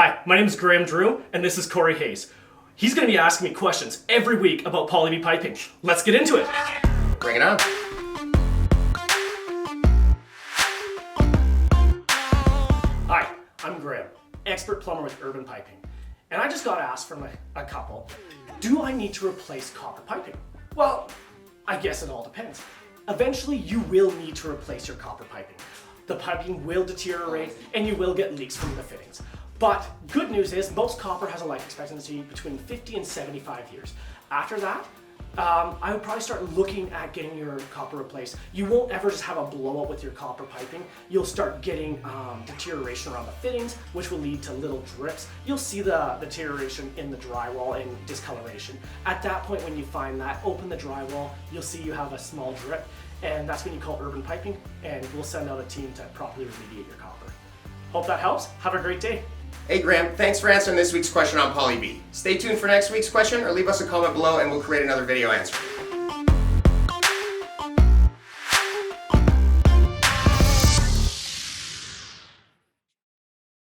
Hi, my name is Graham Drew, and this is Corey Hayes. He's going to be asking me questions every week about Blvd piping. Let's get into it. Bring it on. Hi, I'm Graham, expert plumber with urban piping. And I just got asked from a couple, do I need to replace copper piping? Well, I guess it all depends. Eventually, you will need to replace your copper piping. The piping will deteriorate and you will get leaks from the fittings. But good news is most copper has a life expectancy between 50 and 75 years. After that, I would probably start looking at getting your copper replaced. You won't ever just have a blowout with your copper piping. You'll start getting deterioration around the fittings, which will lead to little drips. You'll see the deterioration in the drywall and discoloration. At that point, when you find that, open the drywall, you'll see you have a small drip, and that's when you call urban piping, and we'll send out a team to properly remediate your copper. Hope that helps. Have a great day. Hey Graham, thanks for answering this week's question on Blvd. Stay tuned for next week's question or leave us a comment below and we'll create another video answer.